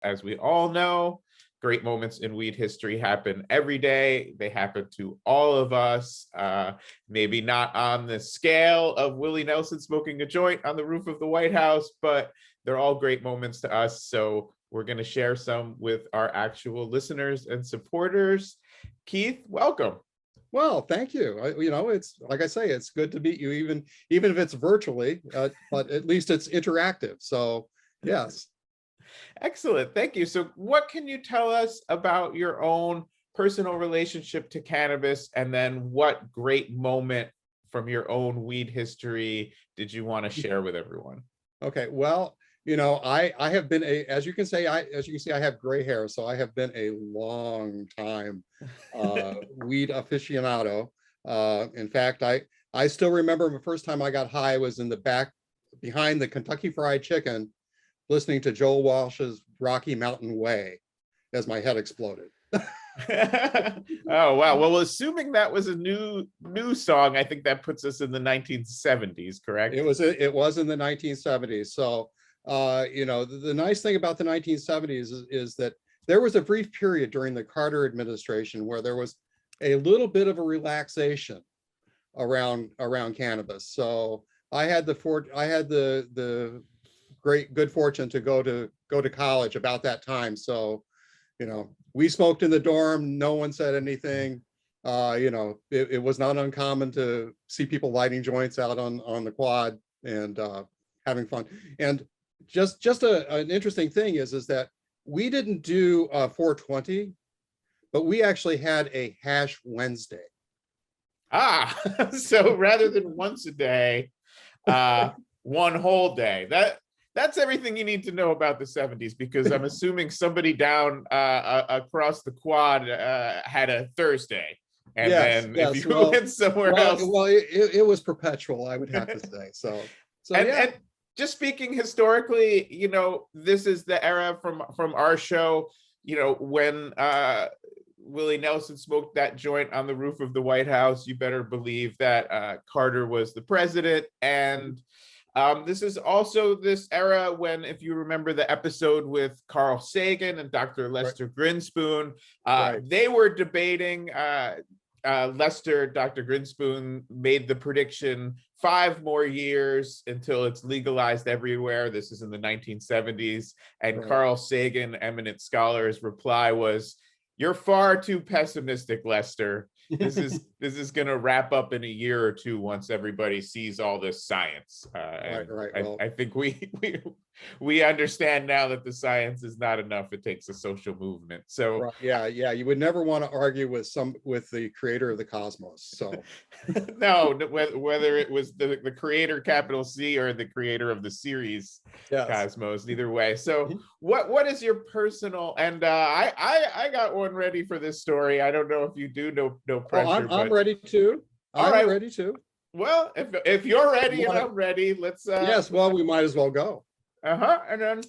As we all know, great moments in weed history happen every day. They happen to all of us, maybe not on the scale of Willie Nelson smoking a joint on the roof of the White House, but they're all great moments to us. So we're going to share some with our actual listeners and supporters. Keith, welcome. Well, thank you. It's like I say, it's good to meet you, even if it's virtually, but at least it's interactive. So yes. Excellent. Thank you. So what can you tell us about your own personal relationship to cannabis? And then what great moment from your own weed history did you want to share with everyone? Okay. Well, I have been as you can see, I have gray hair. So I have been a long time weed aficionado. In fact, I still remember the first time I got high was in the back behind the Kentucky Fried Chicken, listening to Joel Walsh's Rocky Mountain Way as my head exploded. Oh, wow. Well, assuming that was a new song, I think that puts us in the 1970s, correct? It was in the 1970s. So, the nice thing about the 1970s is that there was a brief period during the Carter administration where there was a little bit of a relaxation around cannabis. So I had the good fortune to go to college about that time. So, we smoked in the dorm. No one said anything. It was not uncommon to see people lighting joints out on the quad and having fun. And just an interesting thing is that we didn't do 420, but we actually had a hash Wednesday. So rather than once a day, one whole day. That's everything you need to know about the 70s, because I'm assuming somebody down across the quad had a Thursday. And then if you went somewhere else. Well, it was perpetual, I would have to say. So and just speaking historically, this is the era from our show, when Willie Nelson smoked that joint on the roof of the White House. You better believe that Carter was the president. And this is also this era when, if you remember the episode with Carl Sagan and Dr. Lester Grinspoon, they were debating. Dr. Grinspoon made the prediction 5 more years until it's legalized everywhere. This is in the 1970s. And Carl Sagan, eminent scholar's reply was, "You're far too pessimistic, Lester. This is going to wrap up in a year or two once everybody sees all this science." I think we understand now that the science is not enough. It takes a social movement. So you would never want to argue with the creator of the cosmos. So no, whether it was the creator, capital C, or the creator of the series Cosmos, either way. So what is your personal, and I got one ready for this story. I don't know if you do. No pressure. I'm ready to. I'm ready to. Well, if you're ready and I'm ready, let's. Yes. Well, we might as well go. And then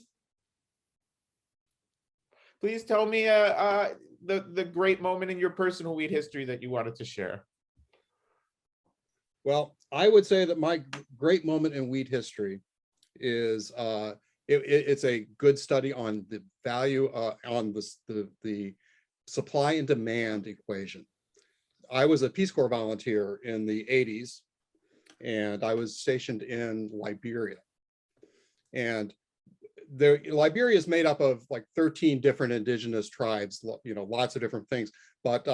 please tell me the great moment in your personal weed history that you wanted to share. Well, I would say that my great moment in weed history is it's a good study on the value on the supply and demand equation. I was a Peace Corps volunteer in the 80s, and I was stationed in Liberia. And Liberia is made up of like 13 different indigenous tribes, lots of different things. But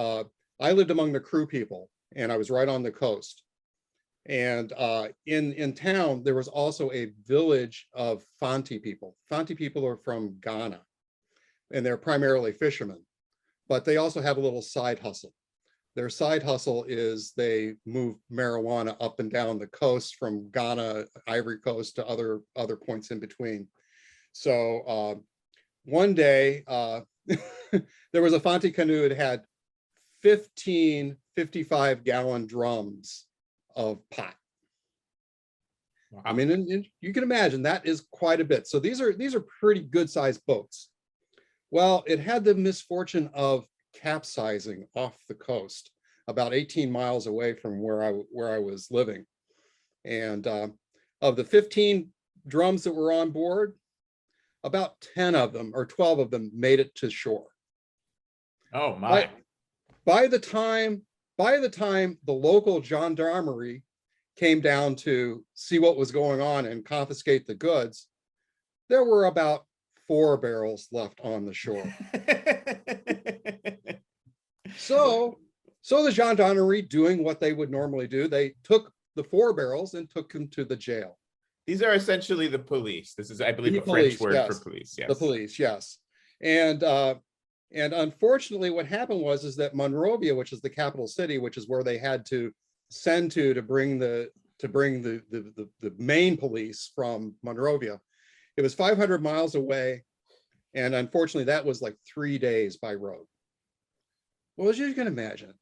I lived among the Kru people, and I was right on the coast. And in town, there was also a village of Fanti people. Fanti people are from Ghana, and they're primarily fishermen, but they also have a little side hustle. Their side hustle is they move marijuana up and down the coast from Ghana, Ivory Coast, to other points in between. So one day, there was a Fanti canoe that had 15 55-gallon drums of pot. Wow. I mean, and you can imagine that is quite a bit. So these are pretty good sized boats. Well, it had the misfortune of capsizing off the coast about 18 miles away from where I was living. And of the 15 drums that were on board, about 10 of them or 12 of them made it to shore. Oh my. By the time the local gendarmerie came down to see what was going on and confiscate the goods, there were about 4 barrels left on the shore. So the gendarmerie, doing what they would normally do, they took the 4 barrels and took them to the jail. These are essentially the police. This is, I believe, The a police, French word yes. for police. Yes. The police, yes. And unfortunately, what happened was that Monrovia, which is the capital city, which is where they had to send to bring the main police from Monrovia, it was 500 miles away, and unfortunately, that was like 3 days by road. Well, as you can imagine,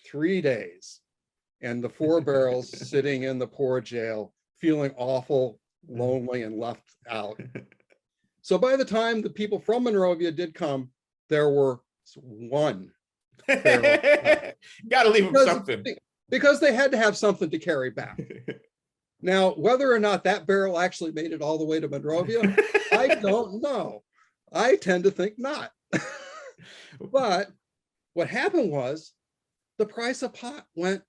3 days, and the 4 barrels sitting in the poor jail, feeling awful, lonely, and left out. So by the time the people from Monrovia did come, there were 1 barrel. Got to leave them something. Because they had to have something to carry back. Now, whether or not that barrel actually made it all the way to Monrovia, I don't know. I tend to think not. But what happened was the price of pot went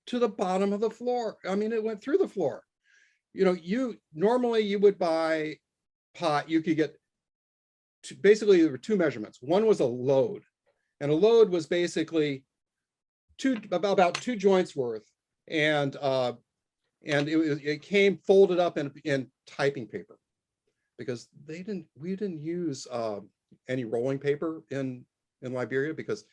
to the bottom of the floor. I mean, it went through the floor. You know, normally you would buy pot, you could get basically there were 2 measurements. One was a load, and a load was basically about 2 joints worth, and it came folded up in typing paper, because we didn't use any rolling paper in Liberia, because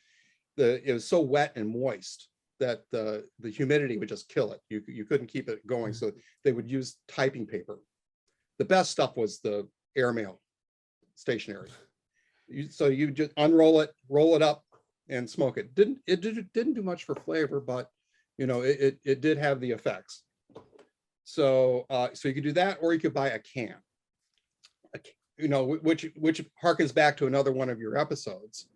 it was so wet and moist that the humidity would just kill it. You couldn't keep it going, so they would use typing paper. The best stuff was the airmail stationery. So you just unroll it, roll it up, and smoke it. It didn't do much for flavor, but you know, it did have the effects. So so you could do that, or you could buy a can. You know, which harkens back to another one of your episodes,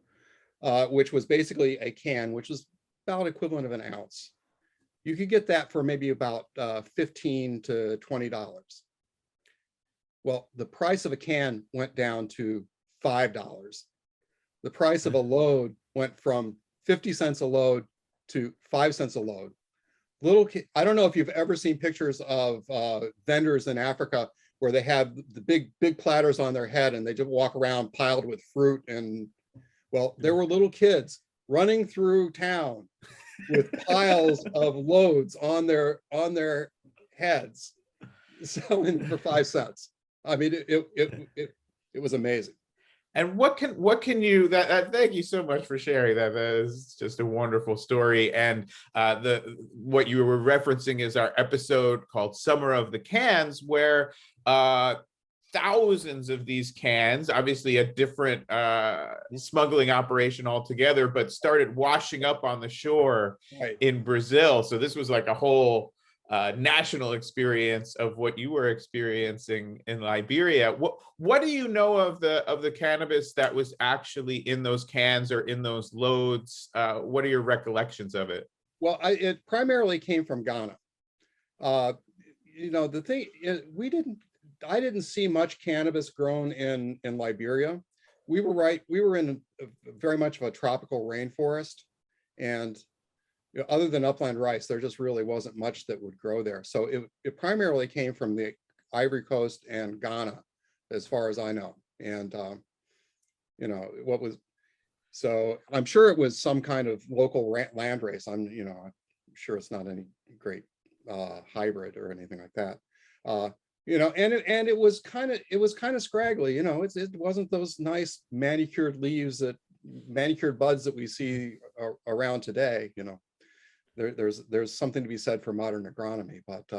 which was basically a can, which was about equivalent of an ounce. You could get that for maybe about $15 to $20. Well, the price of a can went down to $5. The price of a load went from 50 cents a load to 5 cents a load. I don't know if you've ever seen pictures of vendors in Africa where they have the big platters on their head and they just walk around piled with fruit. And well, there were little kids running through town with piles of loads on their heads, selling for 5 cents. I mean, it was amazing. And what can you thank you so much for sharing that. That is just a wonderful story. And what you were referencing is our episode called Summer of the Cans, where thousands of these cans, obviously a different smuggling operation altogether, but started washing up on the shore in Brazil. So this was like a whole national experience of what you were experiencing in Liberia. What do you know of the cannabis that was actually in those cans or in those loads? What are your recollections of it? Well, it primarily came from Ghana. You know, the thing is, I didn't see much cannabis grown in Liberia. We were in very much of a tropical rainforest, and you know, other than upland rice, there just really wasn't much that would grow there. So it primarily came from the Ivory Coast and Ghana, as far as I know. And you know, so I'm sure it was some kind of local landrace. I'm sure it's not any great hybrid or anything like that. You know, and it was kind of scraggly. You know, it wasn't those nice manicured buds that we see around today. You know, there's something to be said for modern agronomy, but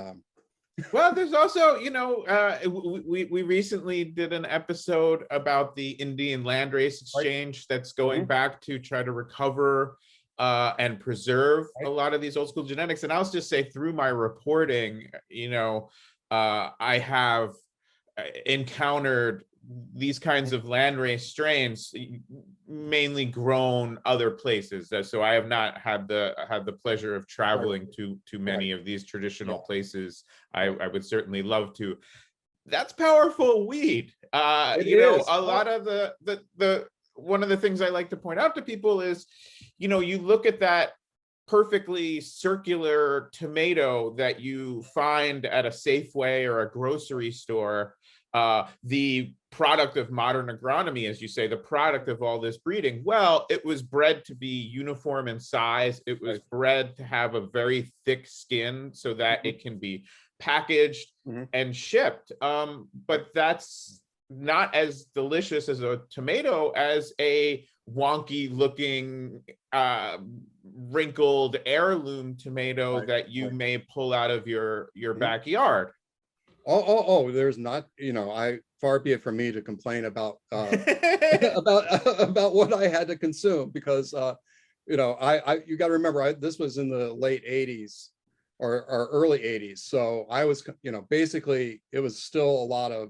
well, there's also, you know, we recently did an episode about the Indian landrace exchange that's going back to try to recover and preserve a lot of these old school genetics. And I'll just say, through my reporting, you know, I have encountered these kinds of landrace strains mainly grown other places. So I have not had the pleasure of traveling to many of these traditional places. I would certainly love to. That's powerful weed. It You know, is. a lot of the one of the things I like to point out to people is, you know, you look at that perfectly circular tomato that you find at a Safeway or a grocery store, the product of modern agronomy, as you say, the product of all this breeding. Well, it was bred to be uniform in size. It was bred to have a very thick skin so that it can be packaged and shipped. But that's not as delicious as a tomato as a wonky looking wrinkled heirloom tomato that you may pull out of your backyard. There's not, you know, far be it from me to complain about about what I had to consume, because you know, you got to remember, this was in the late 80s or early 80s. So I was, you know, basically it was still a lot of,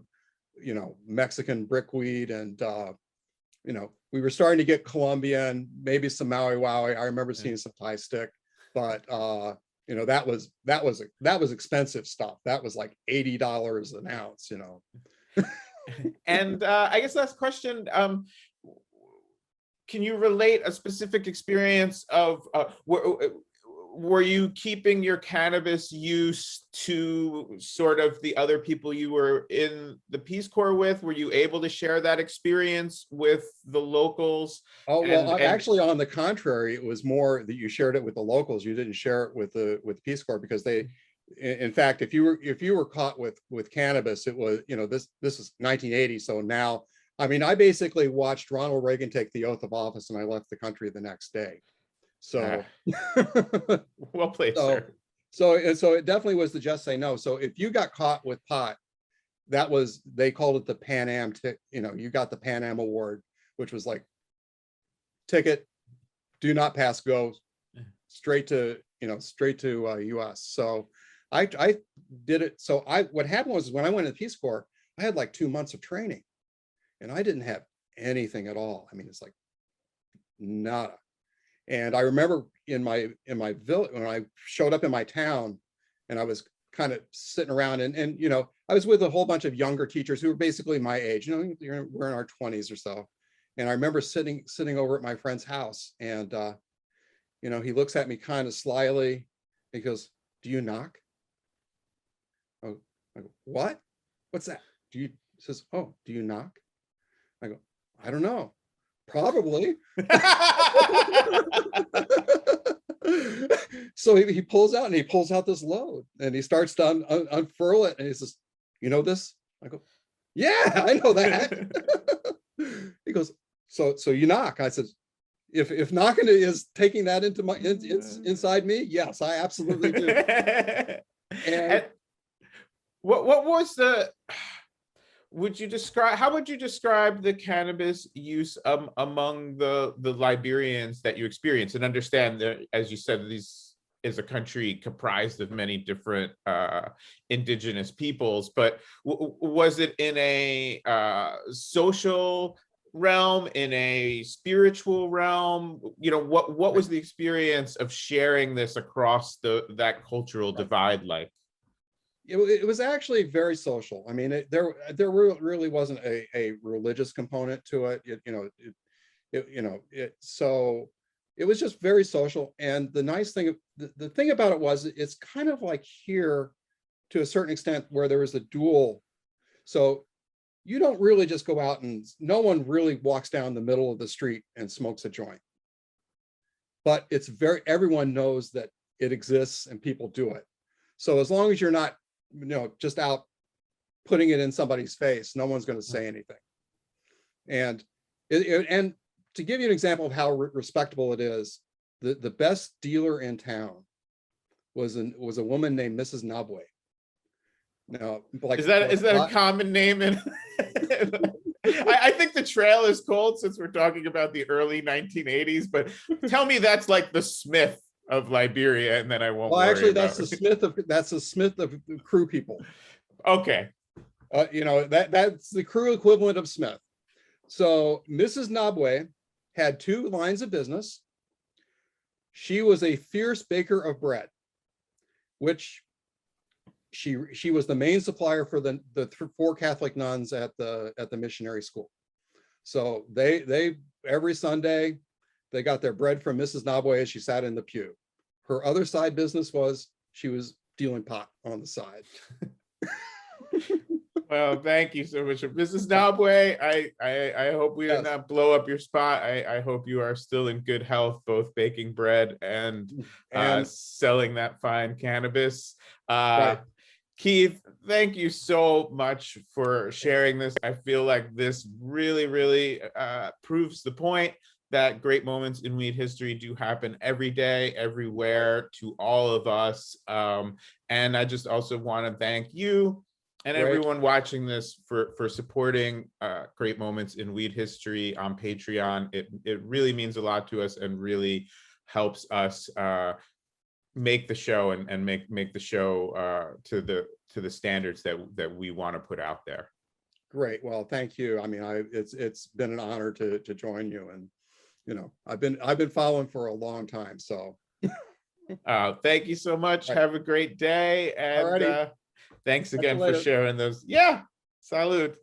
you know, Mexican brickweed, and you know, we were starting to get Colombian, maybe some Maui Wowie. I remember seeing some Thai stick, but you know, that was expensive stuff. That was like $80 an ounce, you know. And I guess last question, can you relate a specific experience of were you keeping your cannabis use to sort of the other people you were in the Peace Corps with? Were you able to share that experience with the locals? Oh, well, actually, on the contrary, it was more that you shared it with the locals. You didn't share it with the Peace Corps, because they, in fact, if you were caught with cannabis, it was, you know, this is 1980. So now, I mean, I basically watched Ronald Reagan take the oath of office, and I left the country the next day. So well played, sir. So it definitely was the just say no. So if you got caught with pot, that was, they called it the Pan Am, you know, you got the Pan Am award, which was like ticket, do not pass go, straight to, you know, straight to US. So I did it. So what happened was, when I went to the Peace Corps, I had like 2 months of training, and I didn't have anything at all. I mean, it's like nada. And I remember in my village, when I showed up in my town, and I was kind of sitting around, and you know, I was with a whole bunch of younger teachers who were basically my age. You know, we're in our 20s or so. And I remember sitting over at my friend's house, and you know, he looks at me kind of slyly. He goes, "Do you knock?" Oh, I go, "What? What's that? Do you?" He says, "Oh, do you knock?" I go, "I don't know. Probably." So he pulls out this load, and he starts to unfurl it, and he says, "You know this?" I go, "Yeah, I know that." He goes, so you knock?" I said, if knocking is taking that into my inside me, yes, I absolutely do. And what was the, how would you describe the cannabis use among the Liberians that you experience, and understand that, as you said, these is a country comprised of many different indigenous peoples, but was it in a social realm, in a spiritual realm? You know, what was the experience of sharing this across that cultural divide like? It was actually very social. I mean, there really wasn't a religious component to it. So it was just very social. And the nice thing, the thing about it was, it's kind of like here to a certain extent, where there was a dual. So you don't really just go out, and no one really walks down the middle of the street and smokes a joint. But everyone knows that it exists and people do it. So as long as you're not, you know, just out putting it in somebody's face, no one's going to say anything. And and to give you an example of how respectable it is, the best dealer in town was a woman named Mrs. Nabwe. Now, like, is that a common name in I think the trail is cold, since we're talking about the early 1980s, but tell me that's like the Smith of Liberia, and then I won't. Well, actually, that's the Smith of crew people. Okay. You know, that's the crew equivalent of Smith. So Mrs. Nabwe had 2 lines of business. She was a fierce baker of bread, which she was the main supplier for the 4 Catholic nuns at the missionary school. So they every Sunday they got their bread from Mrs. Nabwe as she sat in the pew. Her other side business was she was dealing pot on the side. Well, thank you so much, Mrs. Nabwe. I hope we did not blow up your spot. I hope you are still in good health, both baking bread and selling that fine cannabis. Right. Keith, thank you so much for sharing this. I feel like this really proves the point that great moments in weed history do happen every day, everywhere, to all of us. And I just also want to thank you and everyone watching this for supporting great moments in weed history on Patreon. It really means a lot to us and really helps us make the show and make the show to the standards that we want to put out there. Great. Well, thank you. I mean, it's been an honor to join you, and you know, I've been following for a long time. So thank you so much. Have a great day, and thanks again for sharing those. Yeah, salud.